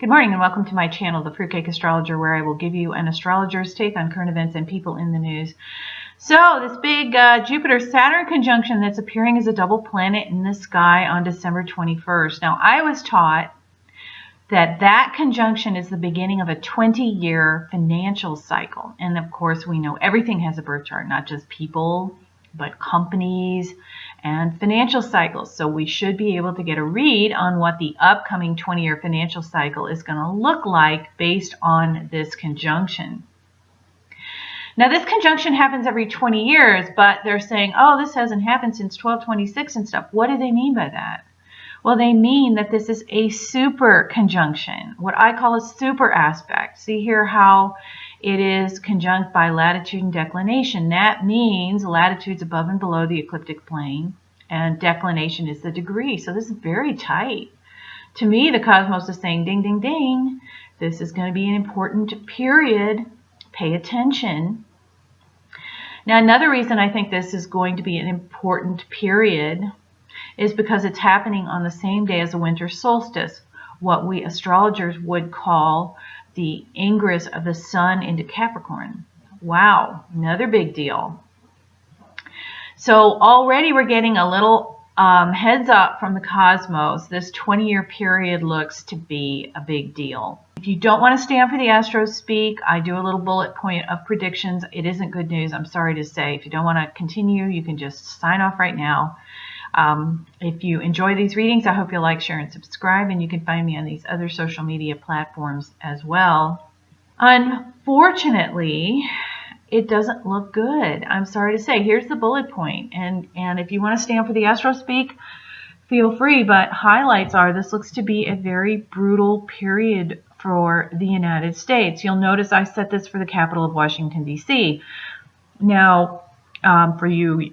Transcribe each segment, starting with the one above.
Good morning and welcome to my channel, The Fruitcake Astrologer, where I will give you an astrologer's take on current events and people in the news. So this big Jupiter-Saturn conjunction that's appearing as a double planet in the sky on December 21st. Now, I was taught that conjunction is the beginning of a 20-year financial cycle. And of course, we know everything has a birth chart, not just people, but companies and financial cycles. So we should be able to get a read on what the upcoming 20-year financial cycle is going to look like based on this conjunction. Now, this conjunction happens every 20 years, but they're saying, oh, this hasn't happened since 1226 and stuff. What do they mean by that? Well, they mean that this is a super conjunction, what I call a super aspect. See here how it is conjunct by latitude and declination. That means latitude's above and below the ecliptic plane, and declination is the degree. So this is very tight. To me, the cosmos is saying, ding, ding, ding, this is going to be an important period. Pay attention. Now, another reason I think this is going to be an important period is because it's happening on the same day as a winter solstice, what we astrologers would call the ingress of the sun into Capricorn. Wow, another big deal. So already we're getting a little heads up from the cosmos. This 20-year period looks to be a big deal. If you don't want to stay on for the Astro Speak, I do a little bullet point of predictions. It isn't good news, I'm sorry to say. If you don't want to continue, you can just sign off right now. If you enjoy these readings, I hope you'll like, share, and subscribe, and you can find me on these other social media platforms as well. Unfortunately, it doesn't look good. I'm sorry to say. Here's the bullet point, and if you want to stand for the Astro Speak, feel free, but highlights are this looks to be a very brutal period for the United States. You'll notice I set this for the capital of Washington, D.C. Now, for you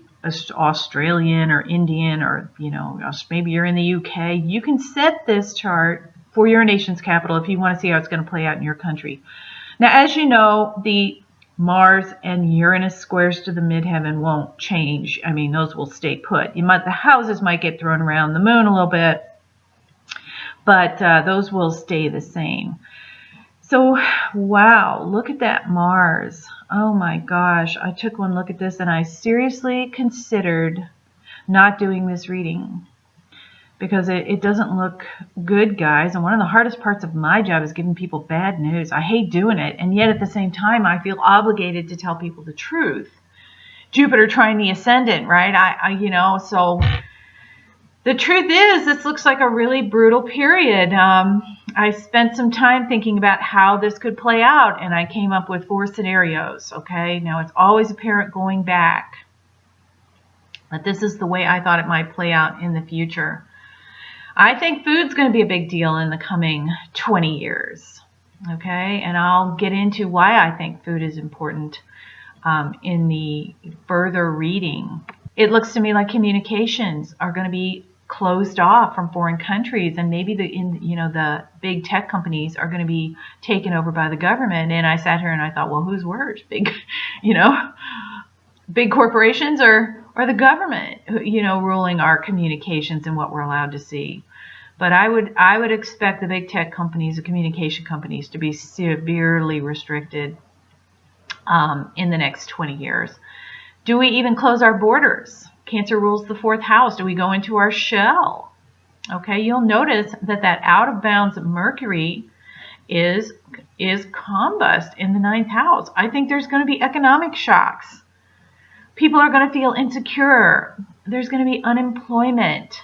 Australian or Indian, or maybe you're in the UK, you can set this chart for your nation's capital if you want to see how it's going to play out in your country. Now, as you know, the Mars and Uranus squares to the midheaven won't change. I mean, those will stay put. The houses might get thrown around the moon a little bit, but those will stay the same. So, wow, look at that Mars. Oh my gosh, I took one look at this and I seriously considered not doing this reading because it doesn't look good, guys. And one of the hardest parts of my job is giving people bad news. I hate doing it, and yet at the same time, I feel obligated to tell people the truth. Jupiter trying the ascendant, right? So the truth is, this looks like a really brutal period. I spent some time thinking about how this could play out, and I came up with 4 scenarios, okay? Now, it's always apparent going back, but this is the way I thought it might play out in the future. I think food's going to be a big deal in the coming 20 years, okay? And I'll get into why I think food is important in the further reading. It looks to me like communications are going to be closed off from foreign countries, and maybe the big tech companies are going to be taken over by the government. And I sat here and I thought, well, who's worse, big corporations or the government, ruling our communications and what we're allowed to see? But I would expect the big tech companies, the communication companies, to be severely restricted in the next 20 years. Do we even close our borders? Cancer rules the 4th house. Do we go into our shell? Okay, you'll notice that out of bounds Mercury is combust in the 9th house. I think there's going to be economic shocks. People are going to feel insecure. There's going to be unemployment.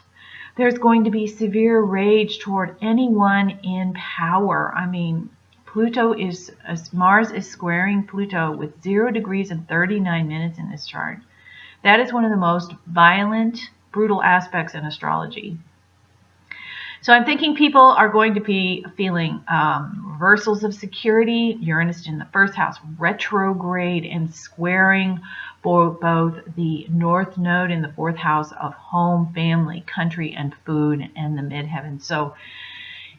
There's going to be severe rage toward anyone in power. I mean, Mars is squaring Pluto with 0 degrees and 39 minutes in this chart. That is one of the most violent, brutal aspects in astrology. So I'm thinking people are going to be feeling reversals of security. Uranus in the 1st house, retrograde and squaring both the North Node in the 4th house of home, family, country, and food, and the midheaven. So,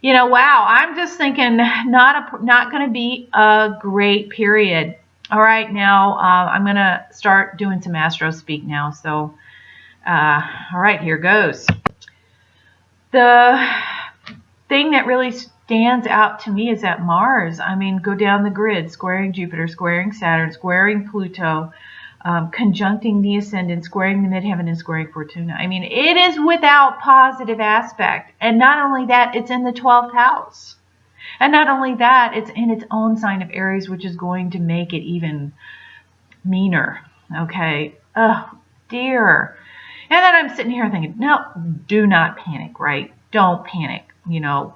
wow, I'm just thinking not going to be a great period. All right, now I'm going to start doing some Astro Speak now. So, all right, here goes. The thing that really stands out to me is that Mars, I mean, go down the grid, squaring Jupiter, squaring Saturn, squaring Pluto, conjuncting the ascendant, squaring the midheaven, and squaring Fortuna. I mean, it is without positive aspect. And not only that, it's in the 12th house. And not only that, it's in its own sign of Aries, which is going to make it even meaner. Okay. Oh, dear. And then I'm sitting here thinking, no, do not panic, right? Don't panic, you know.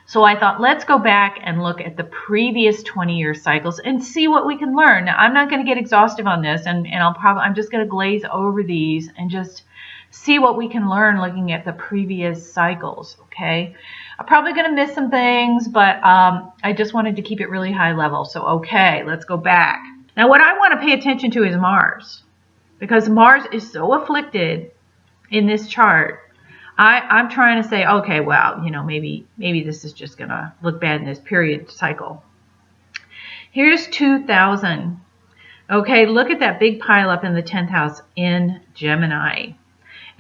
So I thought, let's go back and look at the previous 20-year cycles and see what we can learn. Now, I'm not going to get exhaustive on this, and I'm just going to glaze over these and just see what we can learn looking at the previous cycles, okay? I'm probably going to miss some things, but I just wanted to keep it really high level. So, okay, let's go back. Now, what I want to pay attention to is Mars, because Mars is so afflicted in this chart. I'm trying to say, okay, well, you know, maybe this is just going to look bad in this period cycle. Here's 2000. Okay, look at that big pile up in the 10th house in Gemini.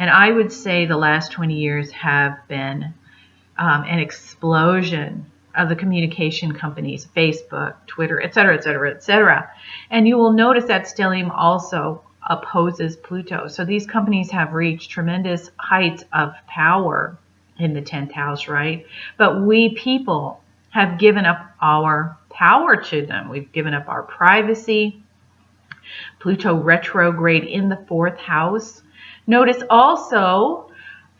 And I would say the last 20 years have been an explosion of the communication companies, Facebook, Twitter, et cetera, et cetera, et cetera. And you will notice that stellium also opposes Pluto. So these companies have reached tremendous heights of power in the 10th house, right? But we people have given up our power to them. We've given up our privacy. Pluto retrograde in the 4th house. Notice also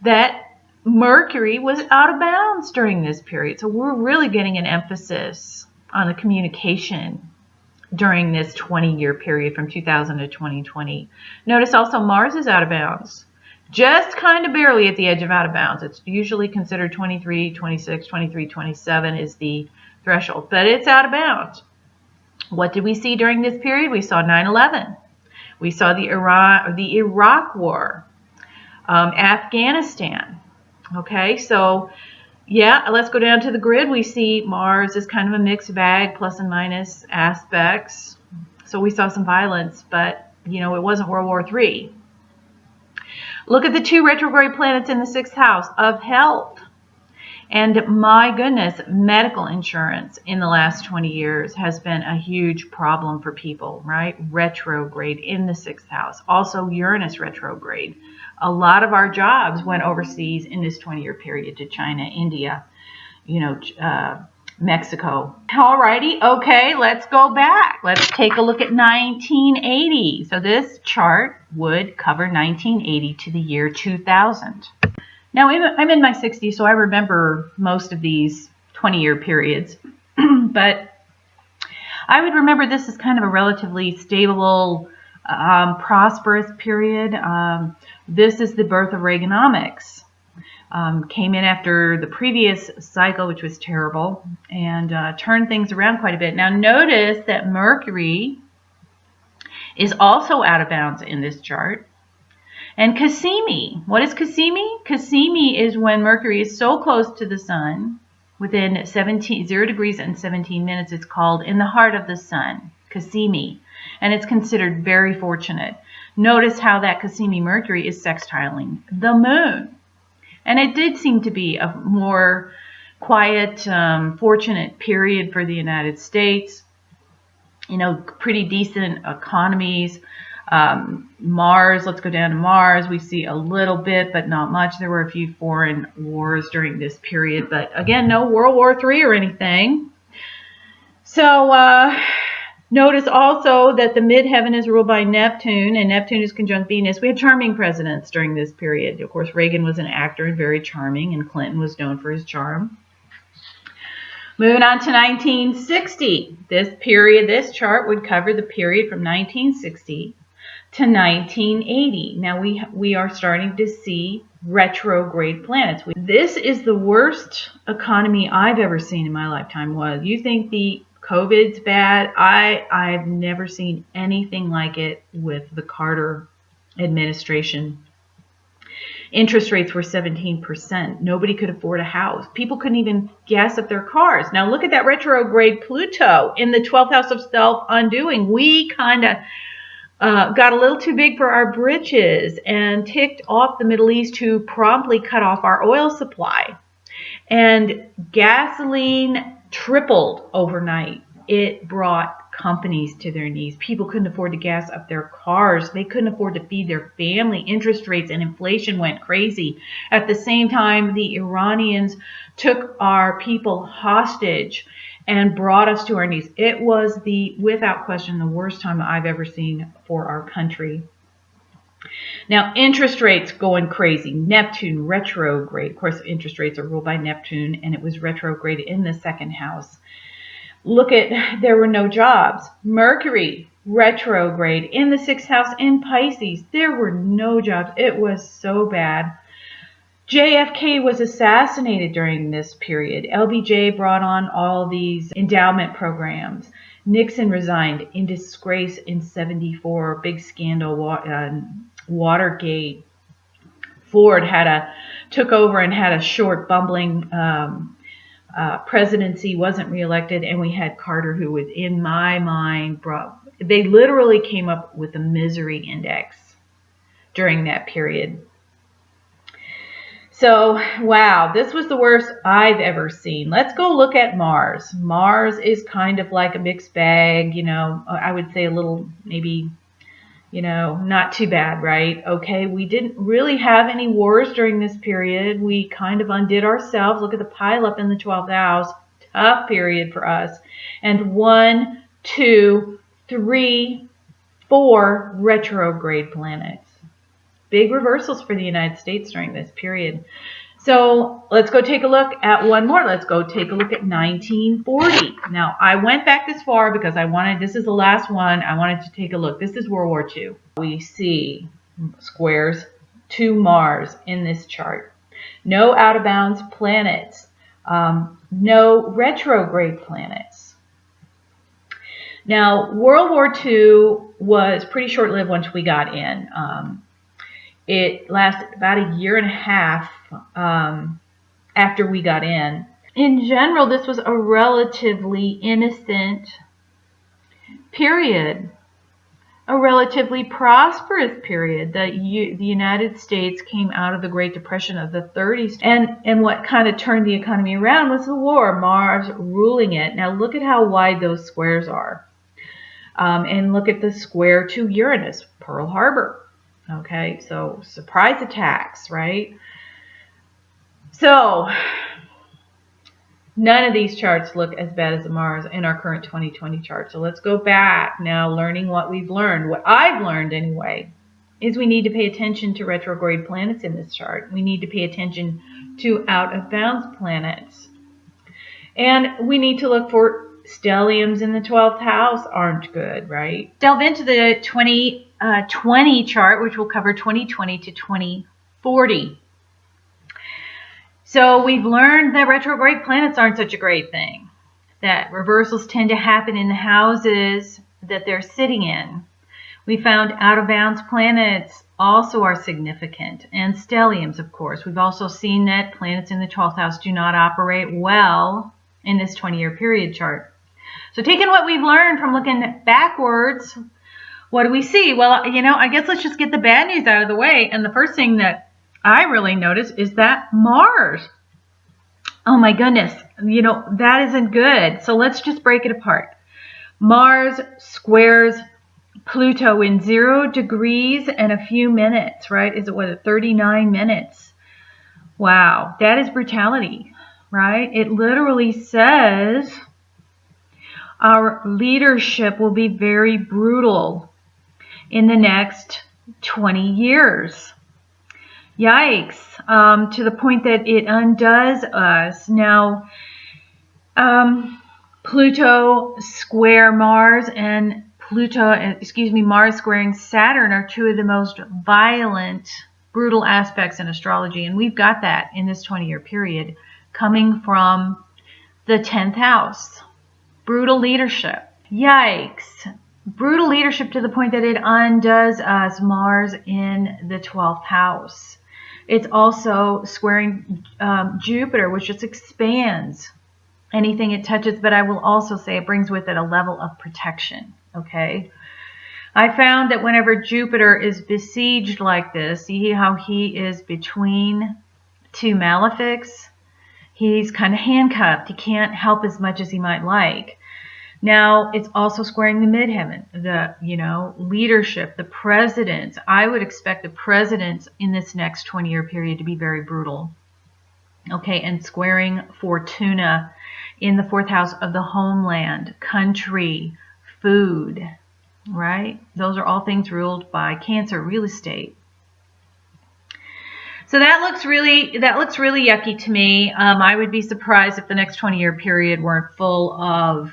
that Mercury was out of bounds during this period. So we're really getting an emphasis on the communication during this 20-year period from 2000 to 2020. Notice also Mars is out of bounds. Just kind of barely at the edge of out of bounds. It's usually considered 23, 26, 23, 27 is the threshold, but it's out of bounds. What did we see during this period? We saw 9/11. We saw the Iraq War, Afghanistan. Okay, so yeah, let's go down to the grid. We see Mars is kind of a mixed bag, plus and minus aspects. So we saw some violence, but, you know, it wasn't World War III. Look at the 2 retrograde planets in the 6th house of health. And my goodness, medical insurance in the last 20 years has been a huge problem for people, right? Retrograde in the 6th house. Also Uranus retrograde. A lot of our jobs went overseas in this 20-year period to China, India, you know, Mexico. Alrighty, okay, let's go back. Let's take a look at 1980. So this chart would cover 1980 to the year 2000. Now, I'm in my 60s, so I remember most of these 20-year periods. But I would remember this as kind of a relatively stable, prosperous period. This is the birth of Reaganomics. Came in after the previous cycle, which was terrible, and turned things around quite a bit. Now, notice that Mercury is also out of bounds in this chart. And Cassimi, what is Cassimi? Cassimi is when Mercury is so close to the sun, within 0 degrees and 17 minutes, it's called in the heart of the sun, Cassimi. And it's considered very fortunate. Notice how that Cassimi Mercury is sextiling the moon. And it did seem to be a more quiet, fortunate period for the United States. You know, pretty decent economies. Mars, let's go down to Mars. We see a little bit, but not much. There were a few foreign wars during this period, but again, no World War III or anything. So notice also that the midheaven is ruled by Neptune, and Neptune is conjunct Venus. We had charming presidents during this period. Of course, Reagan was an actor and very charming, and Clinton was known for his charm. Moving on to 1960. This period, this chart would cover the period from 1960 to 1980. Now we are starting to see retrograde planets. This is the worst economy I've ever seen in my lifetime. Was you think the COVID's bad? I've never seen anything like it with the Carter administration. Interest rates were 17%. Nobody could afford a house. People couldn't even gas up their cars. Now look at that retrograde Pluto in the 12th house of self-undoing. We kind of got a little too big for our britches and ticked off the Middle East, who promptly cut off our oil supply. And gasoline tripled overnight. It brought companies to their knees. People couldn't afford to gas up their cars. They couldn't afford to feed their family. Interest rates and inflation went crazy. At the same time, the Iranians took our people hostage and brought us to our knees. It was without question, the worst time I've ever seen for our country. Now, interest rates going crazy. Neptune retrograde. Of course, interest rates are ruled by Neptune, and it was retrograde in the second house. Look at, there were no jobs. Mercury retrograde in the sixth house in Pisces. There were no jobs. It was so bad. JFK was assassinated during this period. LBJ brought on all these endowment programs. Nixon resigned in disgrace in '74. Big scandal, Watergate. Ford took over and had a short, bumbling presidency, wasn't reelected, and we had Carter, who was, in my mind, they literally came up with a misery index during that period. So, wow, this was the worst I've ever seen. Let's go look at Mars. Mars is kind of like a mixed bag, I would say a little, maybe, not too bad, right? Okay, we didn't really have any wars during this period. We kind of undid ourselves. Look at the pileup in the 12th house. Tough period for us. And 1, 2, 3, 4 retrograde planets. Big reversals for the United States during this period. So let's go take a look at one more. Let's go take a look at 1940. Now, I went back this far because this is the last one. I wanted to take a look. This is World War II. We see squares to Mars in this chart. No out-of-bounds planets. No retrograde planets. Now, World War II was pretty short-lived once we got in. It lasted about a year and a half after we got in. In general, this was a relatively innocent period, a relatively prosperous period. The United States came out of the Great Depression of the 30s, and what kind of turned the economy around was the war, Mars ruling it. Now look at how wide those squares are. And look at the square to Uranus, Pearl Harbor. Okay, so surprise attacks, right? So none of these charts look as bad as the Mars in our current 2020 chart. So let's go back now, learning what we've learned. What I've learned anyway is we need to pay attention to retrograde planets in this chart. We need to pay attention to out-of-bounds planets. And we need to look for stelliums in the 12th house aren't good, right? Delve into the 2020 chart, which will cover 2020 to 2040. So we've learned that retrograde planets aren't such a great thing, that reversals tend to happen in the houses that they're sitting in. We found out-of-bounds planets also are significant, and stelliums, of course. We've also seen that planets in the 12th house do not operate well in this 20-year period chart. So taking what we've learned from looking backwards, what do we see? Well, I guess let's just get the bad news out of the way. And the first thing that I really noticed is that Mars. Oh my goodness, that isn't good. So let's just break it apart. Mars squares Pluto in 0 degrees and a few minutes, right? Is it 39 minutes? Wow, that is brutality, right? It literally says our leadership will be very brutal in the next 20 years. Yikes, to the point that it undoes us. Now, Pluto square Mars and Mars squaring Saturn are two of the most violent, brutal aspects in astrology. And we've got that in this 20-year period coming from the 10th house. Brutal leadership. Yikes. Brutal leadership to the point that it undoes us, Mars in the 12th house. It's also squaring Jupiter, which just expands anything it touches, but I will also say it brings with it a level of protection, okay? I found that whenever Jupiter is besieged like this, see how he is between two malefics? He's kind of handcuffed. He can't help as much as he might like. Now, it's also squaring the midheaven, the, leadership, the presidents. I would expect the presidents in this next 20-year period to be very brutal. Okay, and squaring Fortuna in the 4th house of the homeland, country, food, right? Those are all things ruled by Cancer, real estate. So that looks really yucky to me. I would be surprised if the next 20-year period weren't full of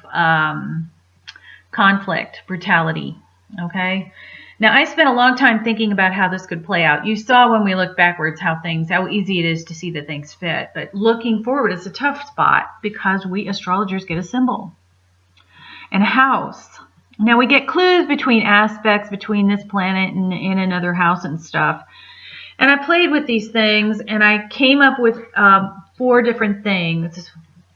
conflict, brutality. Okay. Now, I spent a long time thinking about how this could play out. You saw when we look backwards how easy it is to see that things fit. But looking forward is a tough spot because we astrologers get a symbol and a house. Now, we get clues between aspects between this planet and in another house and stuff. And I played with these things, and I came up with 4 different things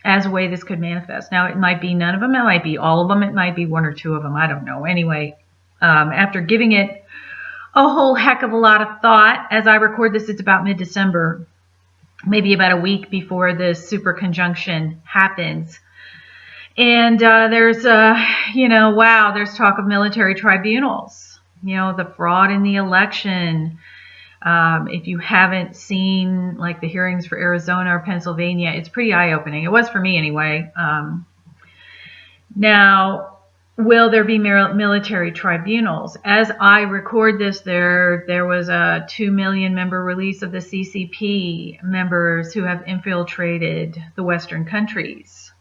as a way this could manifest. Now, it might be none of them. It might be all of them. It might be 1 or 2 of them. I don't know. Anyway, after giving it a whole heck of a lot of thought, as I record this, it's about mid-December, maybe about a week before this super conjunction happens. And there's talk of military tribunals, the fraud in the election. If you haven't seen like the hearings for Arizona or Pennsylvania, it's pretty eye-opening. It was for me anyway. Now, will there be military tribunals? As I record this, there was a 2 million member release of the CCP members who have infiltrated the Western countries.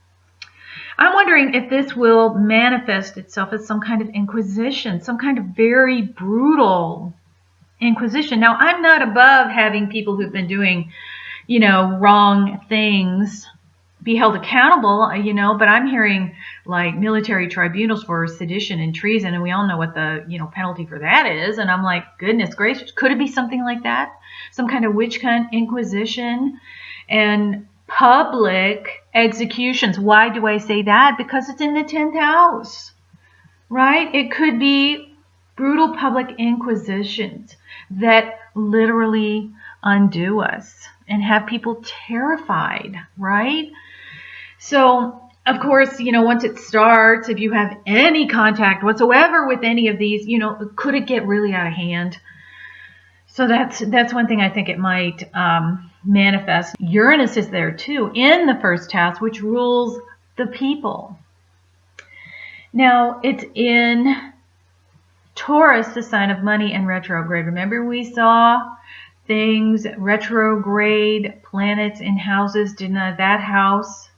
I'm wondering if this will manifest itself as some kind of inquisition, some kind of very brutal inquisition. Now, I'm not above having people who've been doing, wrong things be held accountable, but I'm hearing like military tribunals for sedition and treason, and we all know what the, penalty for that is. And I'm like, goodness gracious, could it be something like that? Some kind of witch hunt, inquisition, and public executions. Why do I say that? Because it's in the 10th house, right? It could be brutal public inquisitions that literally undo us and have people terrified, right? So, of course, once it starts, if you have any contact whatsoever with any of these, could it get really out of hand? So that's one thing I think it might manifest. Uranus is there too in the 1st house, which rules the people. Now, it's in Taurus, the sign of money, and retrograde. Remember, we saw things retrograde, planets in houses. That house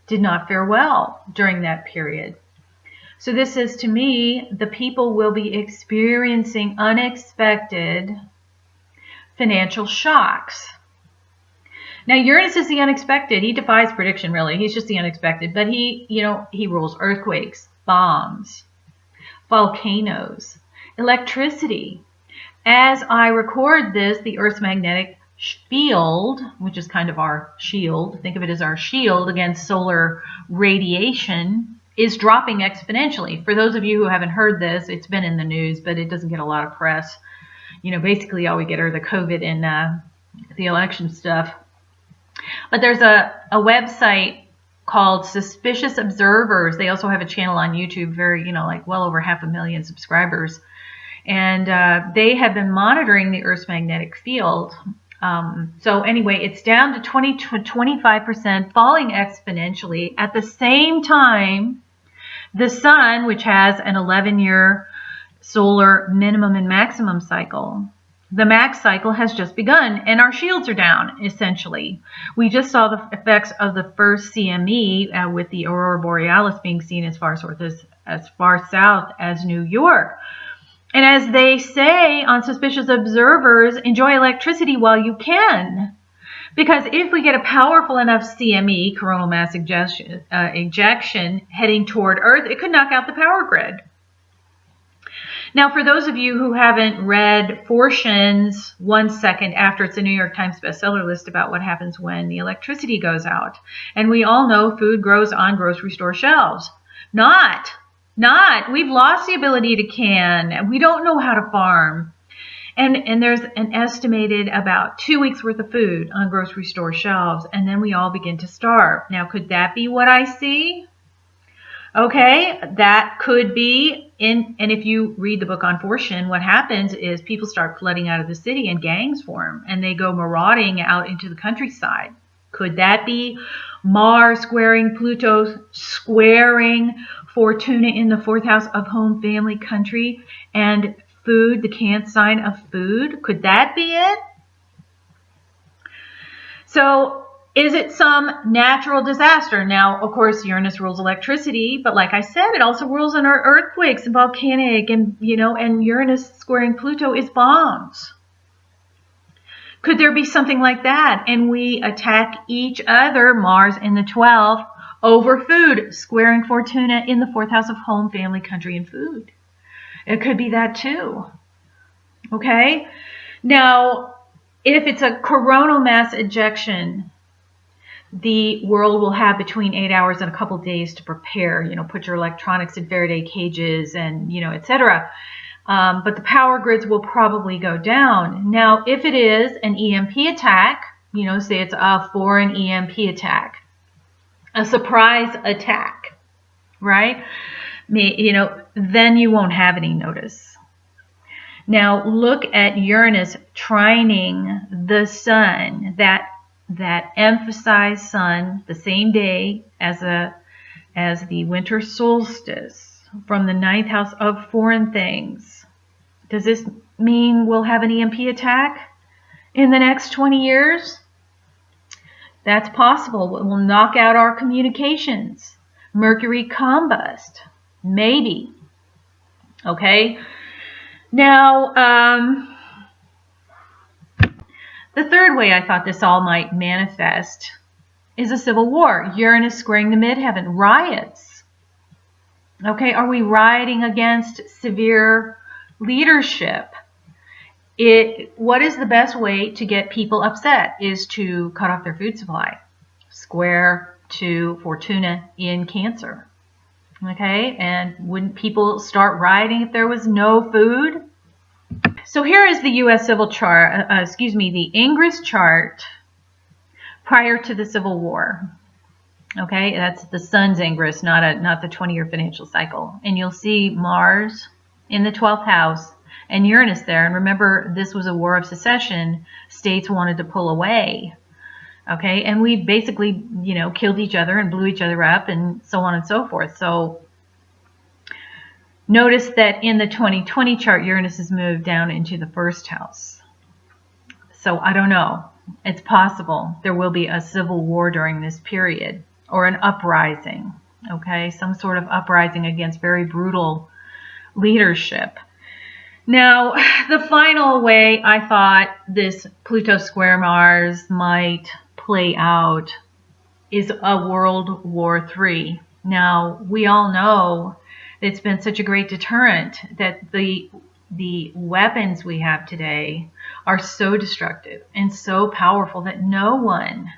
did not fare well during that period. So this says to me, the people will be experiencing unexpected financial shocks. Now, Uranus is the unexpected. He defies prediction, really. He's just the unexpected. But he rules earthquakes, bombs, volcanoes, electricity. As I record this, the Earth's magnetic field, which is kind of our shield, think of it as our shield against solar radiation, is dropping exponentially. For those of you who haven't heard this, it's been in the news, but it doesn't get a lot of press. Basically all we get are the COVID and the election stuff. But there's a website called Suspicious Observers. They also have a channel on YouTube, very, well over 500,000 subscribers. And they have been monitoring the Earth's magnetic field. So anyway, it's down to 20 to 25%, falling exponentially. At the same time, the sun, which has an 11-year solar minimum and maximum cycle, the max cycle has just begun, and our shields are down, essentially. We just saw the effects of the first CME with the aurora borealis being seen as far south as New York. And as they say on Suspicious Observers, enjoy electricity while you can. Because if we get a powerful enough CME, coronal mass ejection, heading toward Earth, it could knock out the power grid. Now, for those of you who haven't read Fortune's 1 second after it's a New York Times bestseller list about what happens when the electricity goes out. And we all know food grows on grocery store shelves. Not. We've lost the ability to can. We don't know how to farm. And there's an estimated about 2 weeks worth of food on grocery store shelves, and then we all begin to starve. Now, could that be what I see? Okay, that could be and if you read the book on Fortune, what happens is people start flooding out of the city and gangs form, and they go marauding out into the countryside. Could that be Mars squaring Pluto squaring Fortuna in the 4th house of home, family, country, and food, the Cancer sign of food? Could that be it? So is it some natural disaster? Now, of course, Uranus rules electricity, but like I said, it also rules in our earthquakes and volcanic, and and Uranus squaring Pluto is bombs. Could there be something like that? And we attack each other, Mars in the 12th, over food, squaring Fortuna in the 4th house of home, family, country, and food. It could be that too. Okay? Now, if it's a coronal mass ejection, the world will have between 8 hours and a couple days to prepare, put your electronics in Faraday cages and, etc. But the power grids will probably go down. Now, if it is an EMP attack, say it's a foreign EMP attack, a surprise attack, right? Then you won't have any notice. Now, look at Uranus trining the sun, that emphasized sun, the same day as the winter solstice, from the 9th house of foreign things. Does this mean we'll have an EMP attack in the next 20 years? That's possible. It will knock out our communications. Mercury combust. Maybe. Okay? Now, the third way I thought this all might manifest is a civil war. Uranus squaring the midheaven. Riots. Okay, are we rioting against severe leadership? What is the best way to get people upset is to cut off their food supply. Square to Fortuna in Cancer. Okay, and wouldn't people start rioting if there was no food? So here is the U.S. civil chart, the Ingress chart prior to the Civil War. Okay, that's the sun's Ingress, not the 20-year financial cycle. And you'll see Mars in the 12th house and Uranus there. And remember, this was a war of secession. States wanted to pull away. Okay, and we basically, killed each other and blew each other up and so on and so forth. So notice that in the 2020 chart, Uranus has moved down into the 1st house. So I don't know. It's possible there will be a civil war during this period, or an uprising. Okay, some sort of uprising against very brutal leadership. Now, the final way I thought this Pluto square Mars might play out is a World War III. Now, we all know it's been such a great deterrent that the weapons we have today are so destructive and so powerful that no one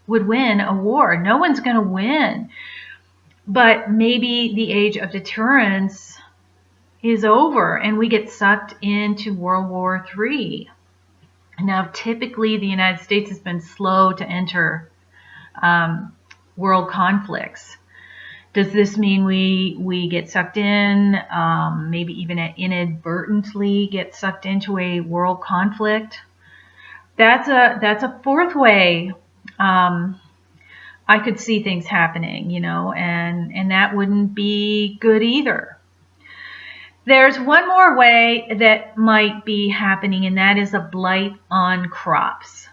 would win a war. No one's going to win. But maybe the age of deterrence is over and we get sucked into World War III. Now, typically, the United States has been slow to enter world conflicts. Does this mean we get sucked in, maybe even inadvertently get sucked into a world conflict? That's a fourth way I could see things happening, and that wouldn't be good either. There's one more way that might be happening, and that is a blight on crops.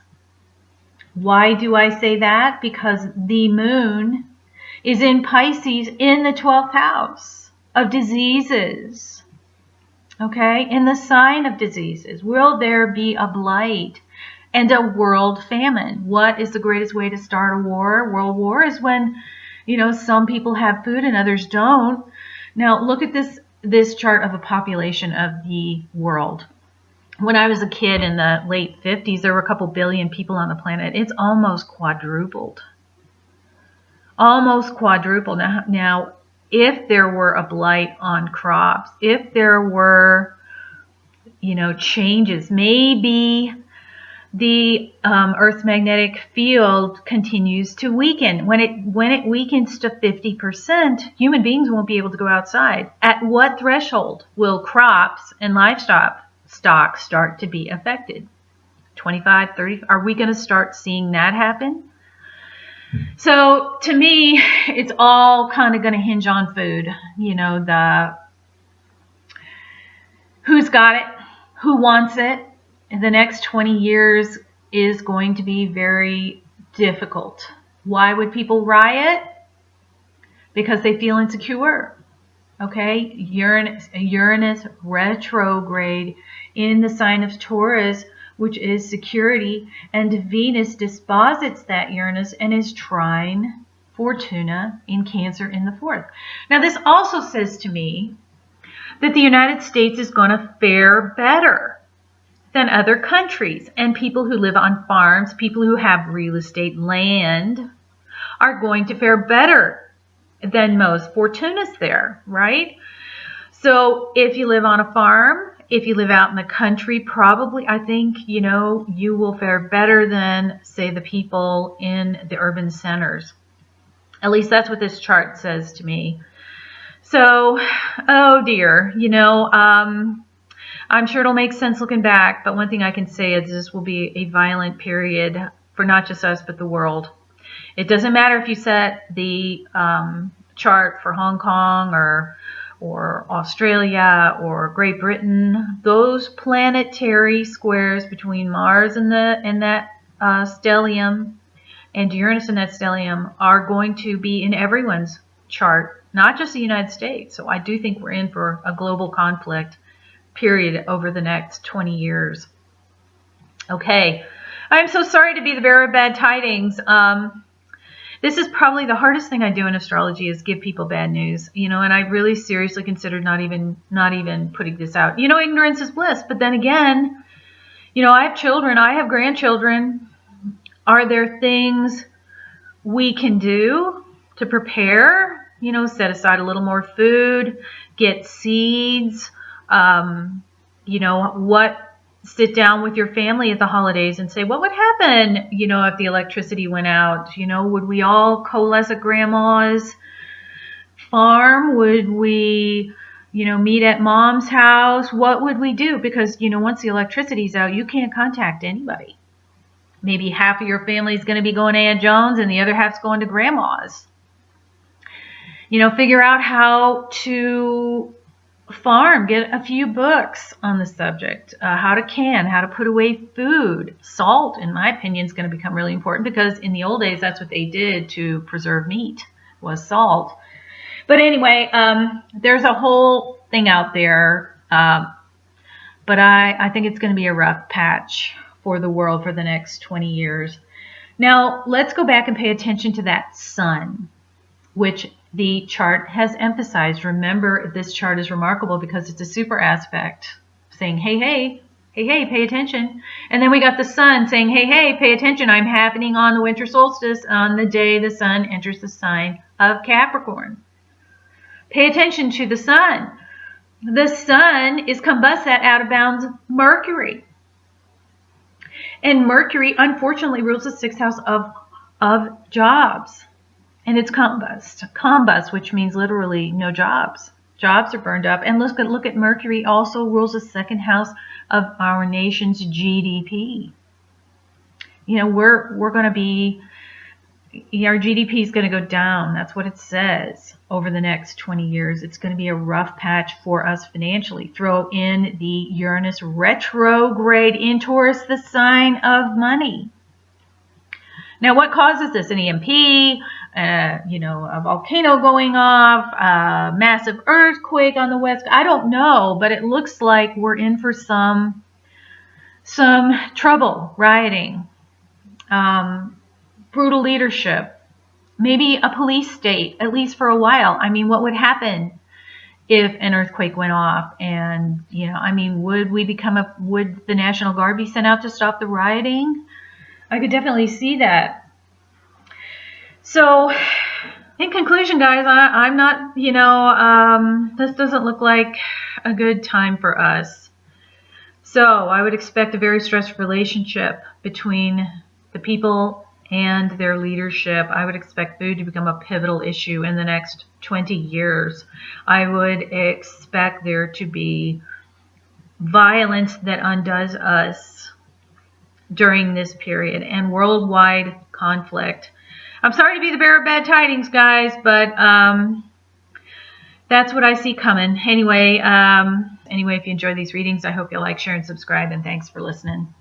Why do I say that? Because the moon is in Pisces in the 12th house of diseases. Okay, in the sign of diseases. Will there be a blight and a world famine? What is the greatest way to start a war? World war is when, some people have food and others don't. Now, look at this chart of a population of the world. When I was a kid in the late 50s, there were a couple billion people on the planet. It's almost quadrupled. Almost quadrupled. Now, if there were a blight on crops, if there were, changes. Maybe the Earth's magnetic field continues to weaken. When it weakens to 50%, human beings won't be able to go outside. At what threshold will crops and livestock start to be affected? 25, 30? Are we going to start seeing that happen? So to me, it's all kind of going to hinge on food. Who's got it, who wants it. The next 20 years is going to be very difficult. Why would people riot? Because they feel insecure. Okay, Uranus retrograde in the sign of Taurus, which is security, and Venus disposits that Uranus and is trine Fortuna in Cancer in the 4th. Now this also says to me that the United States is going to fare better than other countries, and people who live on farms, people who have real estate land, are going to fare better than most. Fortuna's there, right? So if you live on a farm, if you live out in the country, probably, I think, you will fare better than, say, the people in the urban centers. At least that's what this chart says to me. So, oh dear, I'm sure it'll make sense looking back, but one thing I can say is this will be a violent period for not just us, but the world. It doesn't matter if you set the chart for Hong Kong or Australia or Great Britain. Those planetary squares between Mars and that stellium and Uranus in that stellium are going to be in everyone's chart, not just the United States. So I do think we're in for a global conflict period over the next 20 years. Okay, I'm so sorry to be the bearer of bad tidings. This is probably the hardest thing I do in astrology is give people bad news, and I really seriously considered not even putting this out. Ignorance is bliss, but then again, I have children, I have grandchildren. Are there things we can do to prepare? Set aside a little more food, get seeds, sit down with your family at the holidays and say, what would happen, if the electricity went out? Would we all coalesce at grandma's farm? Would we, meet at mom's house? What would we do? Because, once the electricity's out, you can't contact anybody. Maybe half of your family is going to be going to Aunt Jones and the other half's going to grandma's. Figure out how to farm, get a few books on the subject, how to can, how to put away food. Salt, in my opinion, is going to become really important because in the old days, that's what they did to preserve meat, was salt. But anyway, there's a whole thing out there, but I think it's going to be a rough patch for the world for the next 20 years. Now, let's go back and pay attention to that sun, which the chart has emphasized. Remember, this chart is remarkable because it's a super aspect saying, hey, pay attention. And then we got the sun saying, hey, pay attention. I'm happening on the winter solstice on the day the sun enters the sign of Capricorn. Pay attention to the sun. The sun is combusted out of bounds Mercury. And Mercury, unfortunately, rules the 6th house of jobs. And it's combust, which means literally no jobs. Jobs are burned up. And look at Mercury also rules the 2nd house of our nation's GDP. We're going to be, our GDP is going to go down. That's what it says over the next 20 years. It's going to be a rough patch for us financially. Throw in the Uranus retrograde in Taurus, the sign of money. Now, what causes this? An EMP, a volcano going off, a massive earthquake on the west. I don't know, but it looks like we're in for some trouble, rioting, brutal leadership, maybe a police state, at least for a while. I mean, what would happen if an earthquake went off? And, would the National Guard be sent out to stop the rioting? I could definitely see that. So, in conclusion, guys, I'm not, this doesn't look like a good time for us So I would expect a very stressed relationship between the people and their leadership. I would expect food to become a pivotal issue in the next 20 years. I would expect there to be violence that undoes us during this period, and worldwide conflict. I'm sorry to be the bearer of bad tidings, guys, but that's what I see coming. Anyway, if you enjoy these readings, I hope you'll like, share, and subscribe, and thanks for listening.